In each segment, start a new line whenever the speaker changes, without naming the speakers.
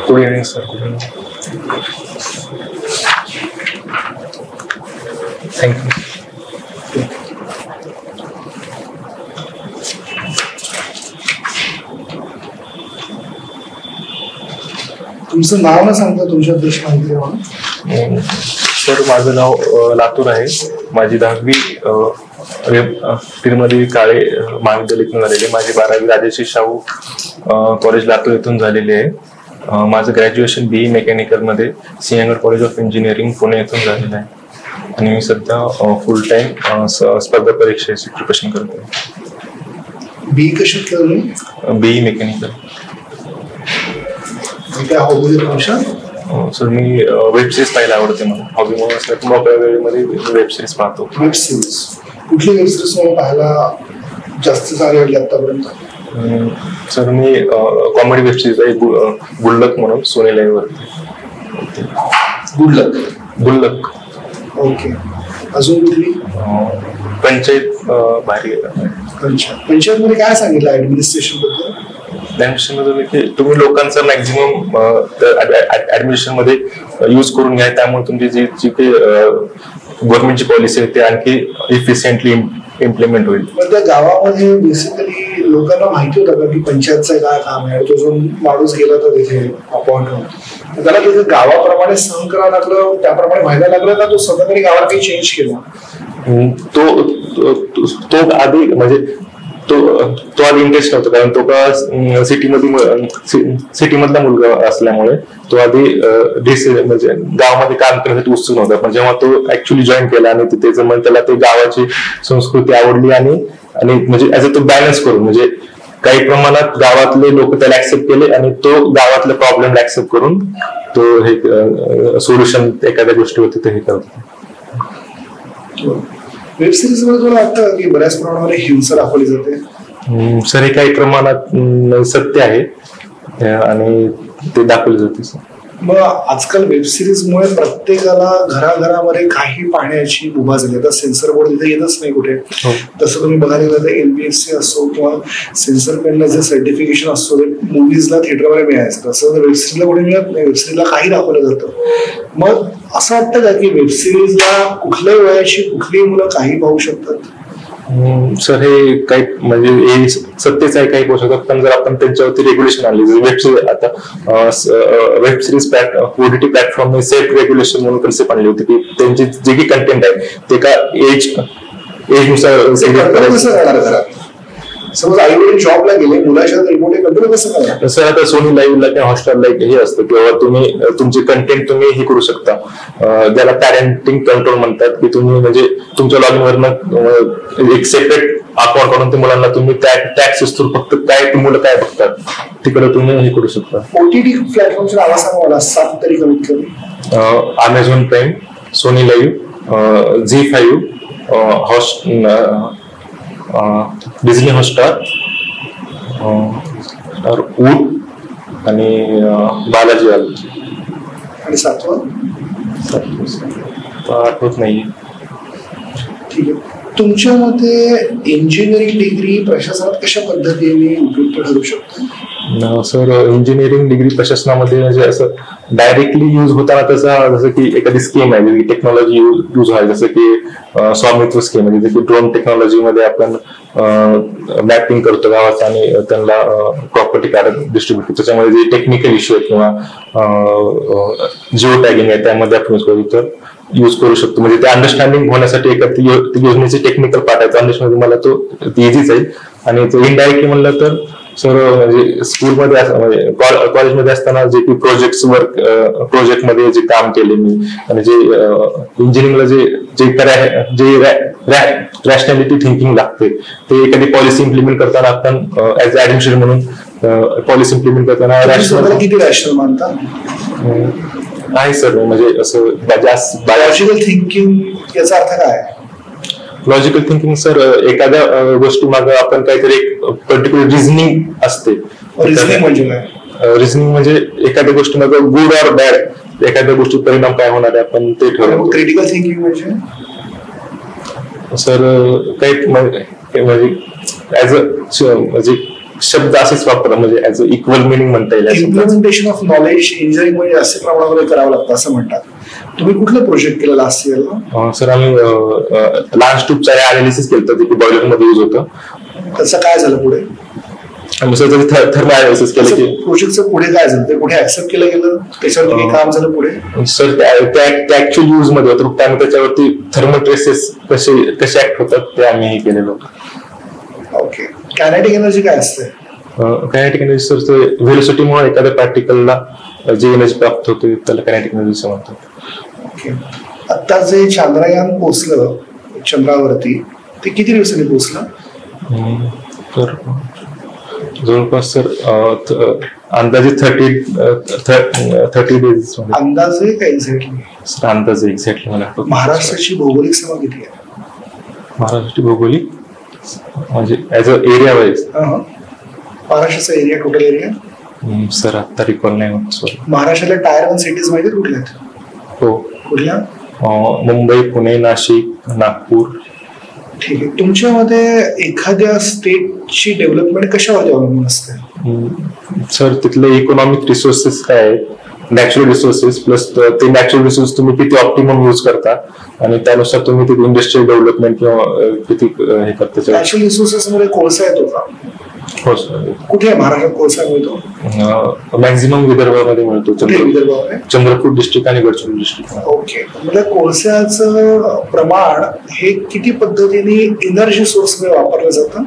Good evening sir. Thank you.
तुमचं नाव न सांगता तुमच्याबद्दल माहिती द्या.
सर माझं नाव लातूर आहे. माझी 10वी तिरुमली काळे महाविद्यालयातून झालेली आहे. माझी 12वी राजर्षी शाहू कॉलेज लातूर येथून झालेली आहे. माझं ग्रॅज्युएशन BE मेकॅनिकलमध्ये Sinhgad college of engineering Pune येथून झालेलं आहे. आणि मी सध्या फुल टाइम स्पर्धा परीक्षेची प्रिपरेशन करतो.
BE कशात केलं?
BE mechanical.
काय हॉबी आहे तुमच्या?
सर मी वेब सिरीज पाहायला आवडते. मला हॉबी म्हणून असल्या मोकळ्या वेळेमध्ये वेब सिरीज पाहतो.
वेब सिरीज कुठली वेब सिरीज मला पाहायला जास्त चांगली वाटली आतापर्यंत?
सर मी कॉमेडी वेब सिरीज आहे गुल्लक म्हणून सोनी लाईव्ह वरती. गुल्लक. ओके.
अजून कुठली?
पंचायत भारी आहे.
पंचायत मध्ये काय सांगितलं ऍडमिनिस्ट्रेशन बद्दल?
की तुम्ही लोकांचा मॅक्झिमम ऍडमिनिस्ट्रेशन मध्ये यूज करून घ्या. त्यामुळे तुमची जी काही गव्हर्नमेंटची पॉलिसी आहे ती आणखी इफिशियंटली इम्प्लिमेंट होईल.
पण त्या गावामध्ये बेसिकली लोकांना माहिती होतं का की पंचायतचं काय काम आहे? तो जो माणूस गेला तर तिथे अपॉइंट होऊन त्याला तिथे गावाप्रमाणे सहन करावं लागलं, त्याप्रमाणे व्हायला लागलं का तो स्वतः तरी गावाला काही चेंज केला?
तो आधी म्हणजे तो आधी इंटरेस्ट नव्हता. कारण तो का सिटीमधला मुलगा असल्यामुळे तो आधी म्हणजे गावामध्ये काम करण्यासाठी उत्सुक नव्हता. पण जेव्हा तो ऍक्च्युली जॉईन केला आणि तिथे मग त्याला ते गावाची संस्कृती आवडली आणि म्हणजे ऍज अ तो बॅलन्स करून म्हणजे काही प्रमाणात गावातले लोक त्याला ऍक्सेप्ट केले आणि तो गावातले प्रॉब्लेम ऍक्सेप्ट करून तो हे सोल्युशन एखाद्या गोष्टीवरती ते हे करतो.
वेब सिरीज मध्ये तुला वाटतं की बऱ्याच प्रमाणामध्ये हिंसा दाखवली जाते?
सर हे काही प्रमाणात सत्य आहे आणि ते दाखवले जाते.
मग आजकाल वेब सिरीज मुळे प्रत्येकाला घराघरामध्ये काही पाहण्याची मुभा झाली. आता सेन्सर बोर्ड तिथे येतच नाही कुठे. तसं तुम्ही बघायला गेलं तर NBSC असो किंवा सेन्सर कडनं जे सर्टिफिकेशन असतो ते मुव्हीजला थिएटरमध्ये मिळायचं, तसं वेब सिरीजला कुठे मिळत नाही. वेब सिरीजला काही दाखवलं जातं. मग असं वाटतं का की वेब सिरीजला कुठल्याही वयाची कुठलीही मुलं काही पाहू शकतात?
सर हे काही म्हणजे हे सत्यच आहे, काही पोहोचू शकतात. पण जर आपण त्यांच्यावरती रेग्युलेशन आणली वेब सिरीज आता वेब सिरीज OTT प्लॅटफॉर्मने सेफ रेग्युलेशन म्हणून कन्सेप्ट आणली होती की त्यांची जे काही कंटेंट आहे ते का एज नुसार
समज आई वडील जॉबला गेले, मुलाच्या रिमोट कंट्रोल कसं करायचं?
सर आता सोनी लाईव्हला किंवा हॉटस्टारला हे असतं किंवा तुम्ही तुमचे कंटेंट तुम्ही हे करू शकता. त्याला पॅरेंटिंग कंट्रोल म्हणतात की तुम्ही म्हणजे तुमच्या लॉगिन वरनं एक सेपरेट अकाउंट काढून ते मुलांना तुम्ही टॅक्स थ्रू फक्त काय मुलं काय बघतात तिकडे तुम्ही हे करू शकता.
OTT प्लॅटफॉर्मचे नाव सांगा मला 7 तरी कमीत कमी.
Amazon Prime, Sony LIV, ZEE5, Disney Hotstar, Voot आणि बालाजी वाल.
आणि 7वं
आठवत नाही.
ठीक आहे. तुमच्या मते इंजिनिअरिंग डिग्री प्रशासनात कशा पद्धतीने उपयुक्त ठरू शकते?
सर इंजिनिअरिंग डिग्री प्रशासनामध्ये म्हणजे असं डायरेक्टली यूज होताना त्याचा जसं की एखादी स्कीम आहे टेक्नॉलॉजी यूज व्हायला, जसं की स्वामित्व स्कीम आहे, जसं की ड्रोन टेक्नॉलॉजीमध्ये आपण मॅपिंग करतो गावात आणि त्यांना प्रॉपर्टी कार्ड डिस्ट्रीब्यूट करतो. त्याच्यामध्ये जे टेक्निकल इश्यू आहेत किंवा जिओ टॅगिंग आहे त्यामध्ये आपण यूज करू तर यूज करू शकतो. म्हणजे ते अंडरस्टँडिंग होण्यासाठी एखादी योजनेचे टेक्निकल पार्ट आहे अंडरस्टँडिंग मला तो इझीच आहे. आणि तो इनडायरेक्टली म्हणलं तर सर म्हणजे स्कूलमध्ये म्हणजे कॉलेजमध्ये असताना जे की प्रोजेक्टमध्ये जे काम केले मी आणि जे इंजिनिअरिंगला जे रॅशनॅलिटी थिंकिंग लागते ते एखादी पॉलिसी इम्प्लिमेंट करताना आपण ऍज ऍडमिनिस्ट्रेटर म्हणून पॉलिसी इम्प्लिमेंट करताना
किती रॅशनल मानता?
नाही सर म्हणजे असं
लॉजिकल थिंकिंग याचा अर्थ काय?
लॉजिकल थिंकिंग सर एखाद्या गोष्टी मागे आपण काहीतरी एक पर्टिक्युलर रिझनिंग असते. रिझनिंग म्हणजे एखाद्या गोष्टी मागे गुड ऑर बॅड एखाद्या गोष्टी परिणाम काय होणार आहे आपण ते ठरवतो.
क्रिटिकल थिंकिंग म्हणजे
सर काही म्हणजे ऍज अ म्हणजे शब्द असेच वापरतात, म्हणजे ऍज अ इक्वल मिनिंग म्हणता येईल.
इम्प्लिमेंटेशन ऑफ नॉलेज इंजिनिअरिंग मध्ये जास्त प्रमाणामध्ये करावं लागतं असं म्हणतात. तुम्ही कुठलं प्रोजेक्ट केलं लास्ट इयरला?
सर आम्ही लहान ट्यूबचा अनालिसिस केलं होतं, ते बॉयलर मध्ये यूज होतं.
त्याचं काय झालं पुढे?
सर थर्मल अनालिसिस केलं की
प्रोजेक्टचं पुढे काय झालं, ते पुढे ऍक्सेप्ट केलं गेलं, त्याच्यावरती काही काम झालं पुढे?
सर त्या ऍक्च्युअल यूज मध्ये होतं, फक्त आम्ही त्याच्यावरती थर्मल ट्रेसेस कसे ऍक्ट होतात ते आम्ही हे केलेलं होतं.
ओके. कायनेटिक एनर्जी काय असते?
कायनेटिक एनर्जी सर ते व्हेलोसिटीमुळे एखाद्या पार्टिकलला जे एनर्जी प्राप्त होते त्याला कायनेटिक एनर्जी म्हणतात.
ओके. आता जे चांद्रयान पोहोचलं चंद्रावरती, ते किती दिवसांनी पोहोचलं?
तर जवळपास सर अंदाजे 30 डेज.
अंदाजे काय एक्झॅक्टली?
सर अंदाजे एक्झॅक्टली मला आठवत.
महाराष्ट्राची भौगोलिक सीमा किती आहे?
महाराष्ट्राची भौगोलिक म्हणजे ऍज अ एरिया वाईज
महाराष्ट्राचा एरिया, टोटल एरिया
सर आता रिकॉल नाही होत. सॉरी.
महाराष्ट्रातल्या टायर 1 सिटीज माहिती कुठल्या आहेत?
हो.
कुठल्या?
मुंबई, पुणे, नाशिक, नागपूर.
ठीक आहे. तुमच्यामध्ये एखाद्या स्टेटची डेव्हलपमेंट कशावरती अवलंबून असते?
सर तिथले इकॉनॉमिक रिसोर्सेस काय आहेत, नॅचरल रिसोर्सेस, प्लस ते नॅचरल रिसोर्स तुम्ही किती ऑप्टिमम यूज करता आणि त्यानुसार तुम्ही तिथे इंडस्ट्रियल डेव्हलपमेंट किंवा किती हे करता.
नॅचरल रिसोर्सेस मध्ये कोळसा येतो का?
हो सर.
कुठे महाराष्ट्रात कोळसा मिळतो?
मॅक्झिमम विदर्भामध्ये मिळतो.
विदर्भामध्ये
चंद्रपूर डिस्ट्रिक्ट आणि गडचिरोली डिस्ट्रिक्ट.
ओके. म्हणजे कोळशाचं प्रमाण हे किती पद्धतीने एनर्जी सोर्स मध्ये वापरलं जातं?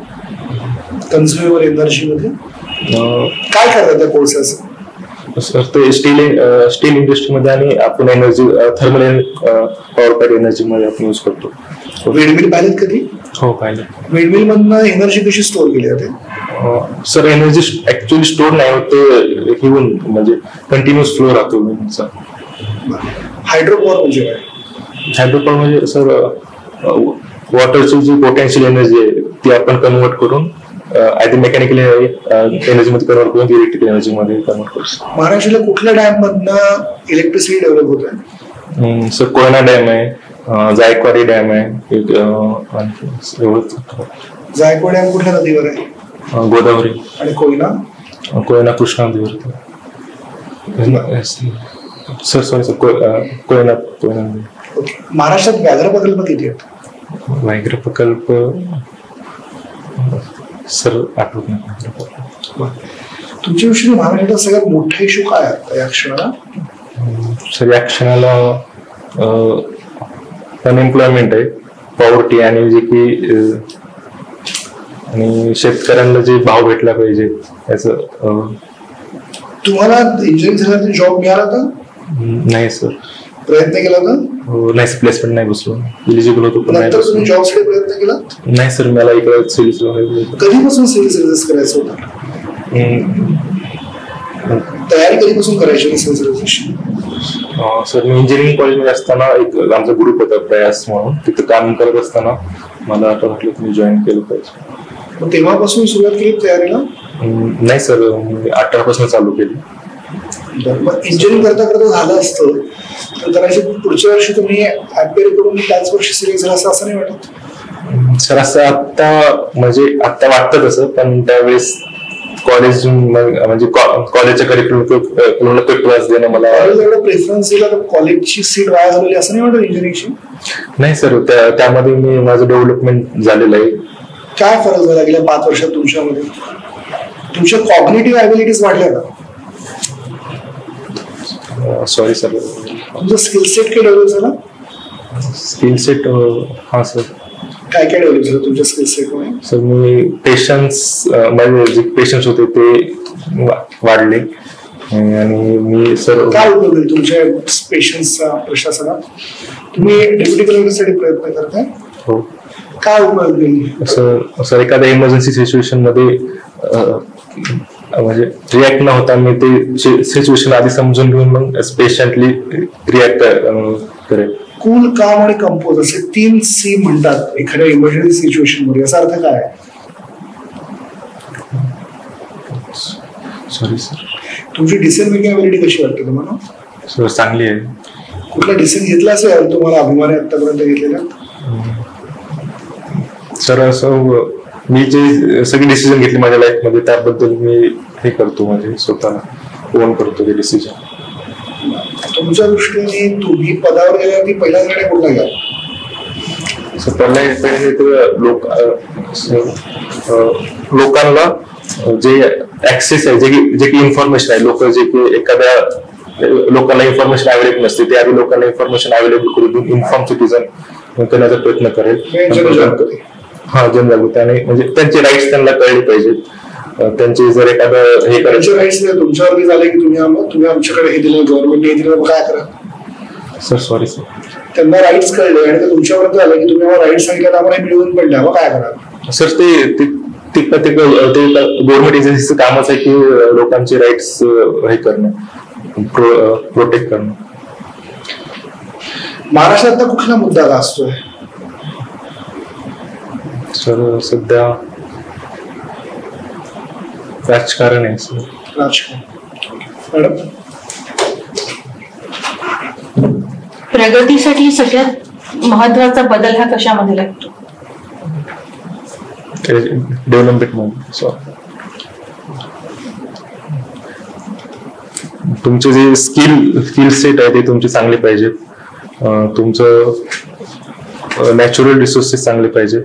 कन्झ्युमेबल एनर्जी मध्ये काय करतात त्या कोळशाचं?
सर ते स्टील इंडस्ट्रीमध्ये आणि आपण energy thermal power pad energy मध्ये आपण यूज करतो.
विंडमिल पाहिलेत कधी?
हो पाहिले.
विंडमिल मधनं एनर्जी कशी स्टोअर केली जाते?
सर एनर्जी ऍक्च्युअली स्टोअर नाही होत, ते घेऊन म्हणजे कंटिन्युअस फ्लो राहतो विंडचा.
हायड्रोपॉवर म्हणजे काय?
हायड्रोपॉवर म्हणजे सर वॉटरची जी पोटेन्शियल एनर्जी आहे ती आपण कन्वर्ट करून आधी मेकॅनिकल एनर्जी मध्ये कन्वर्ट करून इलेक्ट्रिकल एनर्जी मध्ये कन्वर्ट करतो.
महाराष्ट्राला कुठल्या डॅम मधनं इलेक्ट्रिसिटी डेव्हलप होत आहे?
सर कोयना डॅम आहे, जायकवाडी डॅम आहे,
जायकवाडी डॅम कुठल्या नदीवर आहे?
गोदावरी.
आणि
कोयना कृष्णा नदीवर. सर सॉरी सर कोयना नदी.
महाराष्ट्रात व्याघ्र प्रकल्प किती आहेत?
व्याघ्र प्रकल्प सर आठवत नाही.
तुमच्या विषयी महाराष्ट्राचा सगळ्यात मोठा इश्यू काय आहे या क्षणाला?
सर या क्षणाला अनएम्प्लॉयमेंट आहे, पॉवर्टी, आणि जे की आणि शेतकऱ्यांना जे भाव भेटला पाहिजे याचं.
तुम्हाला इंजिनिअरिंग झाल्यानंतर जॉब मिळाला का?
नाही सर.
प्रयत्न केला का?
नाही, प्लेसमेंट नाही बसलो. इलिजिबल होतो पण
नंतर तुम्ही जॉबसाठी प्रयत्न केला?
नाही सर, मला इकडे सिव्हिल.
कधीपासून सिव्हिल सर्व्हिस करायचं होतं? तयारी कधीपासून करायची सिव्हिल सर्व्हिसची?
सर मी इंजिनिअरिंग कॉलेजमध्ये असताना एक आमचा ग्रुप होता प्रयास म्हणून, तिथं काम करत असताना मला आता वाटलं की मी जॉईन केलं पाहिजे.
मग तेव्हापासून सुरुवात केली तयारीला?
नाही सर, मी 18 पासून चालू केली.
मग इंजिनिअरिंग करता करता झालं असतं तर कदाचित पुढच्या वर्षी तुम्ही अपेअर करून त्याच वर्षी सिरियस झाला असं नाही वाटत?
सर असं आता म्हणजे आता वाटतं तसं, पण त्यावेळेस कॉलेज म्हणजे कॉलेजच्या करिक्युलमला प्रेफरन्स देणं मला.
एवढं प्रेफरन्स दिला तर कॉलेजची सीट वाया झालेली असं नाही वाटत इंजिनिअरिंगची?
नाही सर, त्यामध्ये मी माझं डेव्हलपमेंट झालेलं आहे.
काय फरक झाला गेल्या 5 वर्षात तुमच्यामध्ये? तुमच्या कॉग्निटिव्ह ॲबिलिटीज वाढल्या का?
Sorry sir.
तुमचं स्किल सेट काय डेव्हलप झाला?
स्किल सेट हा सर.
काय काय डेव्हलप झालं तुमच्या स्किल सेटमुळे?
सर मी पेशन्स, माझे जे पेशन्स होते ते वाढले, आणि मी सर.
काय उपयोग आहे तुमच्या पेशन्सचा प्रशासनात? तुम्ही डेप्युटी कलेक्टरसाठी प्रयत्न करताय?
हो.
काय उपयोग होईल?
सर एखाद्या इमर्जन्सी सिच्युएशन मध्ये म्हणजे रिॲक्ट न होता मी ते सिच्युएशन आधी समजून घेऊन मग पेशंटली रिॲक्ट करेल.
कूल, काम आणि कंपोज असे 3 C म्हणतात एखाद्या इमर्जन्सी सिच्युएशन मध्ये, याचा अर्थ काय?
Sorry sir.
तुमची डिसिजन मेकिंग ॲबिलिटी कशी वाटते तुम्हाला?
सर चांगली आहे.
कुठला डिसिजन घेतला असेल तुम्हाला अभिमान आहे आतापर्यंत घेतलेला?
सर असं मी जे सगळे डिसिजन घेतले माझ्या लाईफ मध्ये त्याबद्दल मी हे करतो, म्हणजे स्वतःला ओन करतो ते डिसिजन.
तुमच्या दृष्टीने तुम्ही पदावर गेल्यावरती पहिला निर्णय कुठला घ्या?
लोकांना जे ऍक्सेस आहे, जे की इन्फॉर्मेशन आहे, लोक जे की एखाद्या लोकांना इन्फॉर्मेशन अवेलेबल नसते ते आधी लोकांना इन्फॉर्मेशन अवेलेबल करून इन्फॉर्म सिटीजन करण्याचा प्रयत्न करेल. हा, जनजागृती. आणि म्हणजे त्यांचे राईट्स त्यांना कळले पाहिजेत. त्यांचे जर एखादं हे
करायचे राईट्स तुमच्यावरती झाले की तुम्ही आमच्याकडे हे दिलं, गव्हर्नमेंट हे दिलं, काय करा?
सर सॉरी सर,
त्यांना राईट्स कळले आणि ते तुमच्यावरती झालं की तुम्ही आम्हाला राईट्स सांगितलं, आम्हाला मिळवून पडले, मग काय करा?
सर ते गव्हर्नमेंट एजन्सीचं कामच आहे की लोकांचे राईट्स हे करणं, प्रोटेक्ट करणं.
महाराष्ट्रातला कुठला मुद्दा गाजतोय
सर? सध्या राजकारण आहे सर.
राजकारण. मॅडम,
प्रगतीसाठी सगळ्यात महत्वाचा बदल हा कशामध्ये लागतो?
डेव्हलपमेंट. तुमचे जे स्किल सेट आहे ते तुमचे चांगले पाहिजे. तुमचं नॅचरल रिसोर्सेस चांगले पाहिजे.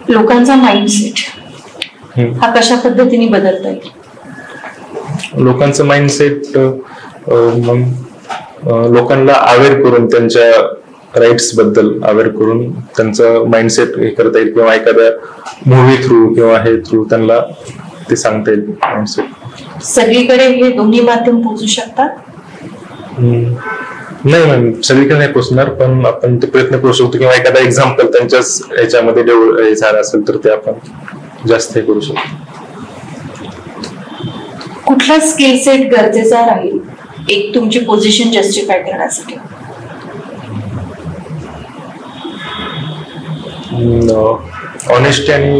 लोकांचा माइंडसेट हा कशा पद्धतीने बदलता येईल?
लोकांचं माइंडसेट लोकांना अवेअर करून, त्यांच्या राईट्स बद्दल अवेअर करून त्यांचं माइंडसेट हे करता येईल, किंवा एखाद्या मूवी थ्रू किंवा हे थ्रू त्यांना ते सांगता येईल माइंडसेट.
सगळीकडे हे दोन्ही माध्यम पोहोचू शकतात?
नाही मॅम, सगळीकडे नाही पोहोचणार, पण आपण ते प्रयत्न करू शकतो, किंवा एखादा एक्झाम्पल त्यांच्याच ह्याच्यामध्ये झालं असेल तर ते आपण जास्त हे करू शकतो.
कुठला स्किल सेट गरजेचा राहील एक तुमची पोझिशन जस्टिफाय करण्यासाठी?
ऑनेस्टी आणि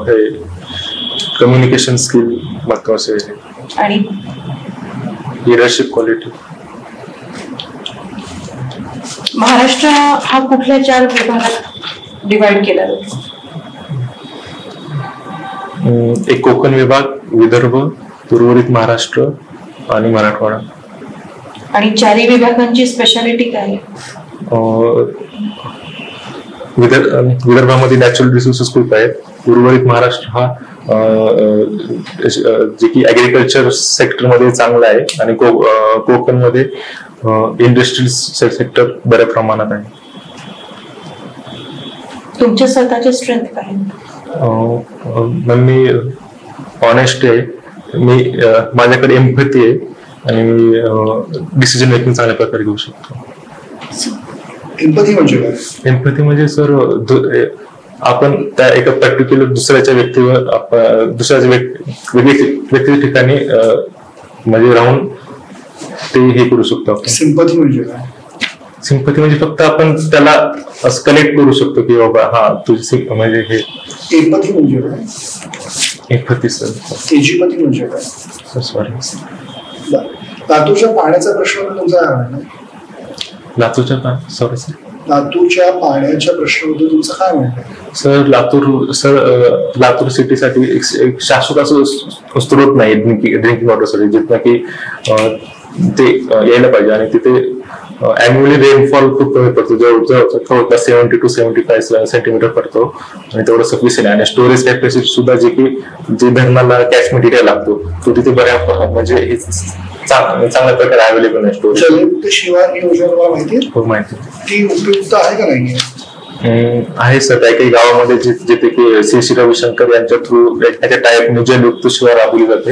हे कम्युनिकेशन स्किल महत्वाचे आहे.
आणि
लिडरशिप क्वालिटी.
महाराष्ट्र हा कुठल्या 4 विभागात डिवाइड केला जातो?
एक कोकण विभाग, विदर्भ, उर्वरित महाराष्ट्र आणि मराठवाडा.
आणि 4 विभागांची स्पेशालिटी काय आहे?
विदर्भामध्ये नॅचरल रिसोर्सेस खूप आहेत. उर्वरित महाराष्ट्र हा जे की ऍग्रिकल्चर सेक्टर मध्ये चांगला आहे, आणि कोकण मध्ये इंडस्ट्रियल सेक्टर बऱ्या प्रमाणात आहे.
तुमच्या स्वतःचे स्ट्रेंथ काय?
मी ऑनेस्ट आहे, मी माझ्याकडे एम्पॅथी आहे, आणि मी डिसिजन मेकिंग चांगल्या प्रकारे घेऊ शकतो.
एम्पॅथी म्हणजे काय?
एम्पॅथी म्हणजे सर, आपण त्या एका पर्टिक्युलर दुसऱ्याच्या व्यक्तीवर, दुसऱ्याच्या व्यक्तीच्या ठिकाणी म्हणजे राहून ते हे करू शकतो.
सिंपथी म्हणजे काय?
सिंपथी म्हणजे फक्त आपण त्याला असं कनेक्ट करू शकतो की बाबा हा तुझी म्हणजे हे.
एम्पॅथी म्हणजे काय?
Empathy sir.
एजिपॅथी म्हणजे काय?
Sir sorry.
लातूरच्या पाण्याचा प्रश्न तुमचा काय म्हणणं? लातूरच्या पाण्याच्या प्रश्नाबद्दल तुमचं काय म्हणणं?
सर लातूर सिटीसाठी एक शाश्वत असं स्त्रोत नाही ड्रिंकिंग वॉटरसाठी, जिथं की ते यायला पाहिजे. आणि तिथे अॅन्युअली रेनफॉल खूप कमी पडतो, जवळजवळ 70 to 75 सेंटीमीटर पडतो, आणि तेवढं सफिशियंट आहे. आणि स्टोरेज कॅपॅसिटी सुद्धा जे धरणाला कॅचमेंट एरिया लागतो तो तिथे बऱ्या म्हणजे चांगल्या प्रकारे अवेलेबल आहे. स्टोरेज.
जलयुक्त शिवार योजना तुम्हाला माहिती आहे?
हो माहिती.
ती उपयुक्त आहे का नाही?
आहे सर. काही गावामध्ये जिथे की श्री रविशंकर यांच्या थ्रू त्याच्या टाईपने जलयुक्त शिवार राबवली जाते.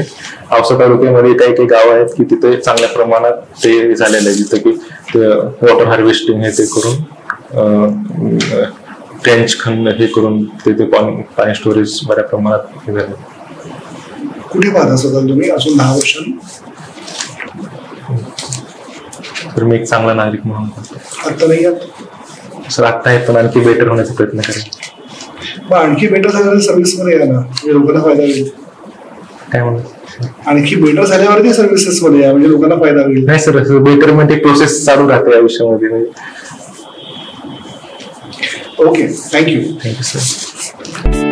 औसा तालुक्यामध्ये काही गाव आहेत की तिथे चांगल्या प्रमाणात ते झालेलं आहे, जिथे की वॉटर हार्वेस्टिंग हे ते करून ट्रेंच खंड हे करून तिथे पाणी स्टोरेज बऱ्या प्रमाणात हे झालं.
कुठे पाहता स्वतः तुम्ही अजून 10 वर्षांनी?
तर मी एक चांगला नागरिक म्हणून
आता नाही
सर. आता आहे, पण आणखी बेटर होण्याचा प्रयत्न करेल.
मग आणखी बेटर झाल्यावर सर्व्हिस मध्ये या ना, म्हणजे लोकांना फायदा होईल.
काय म्हणत?
आणखी बेटर झाल्यावरती सर्व्हिसेस मध्ये या, म्हणजे लोकांना फायदा होईल.
नाही सर, बेटरमेंट एक प्रोसेस चालू राहते आयुष्यामध्ये.
Okay, thank you.
Thank you sir.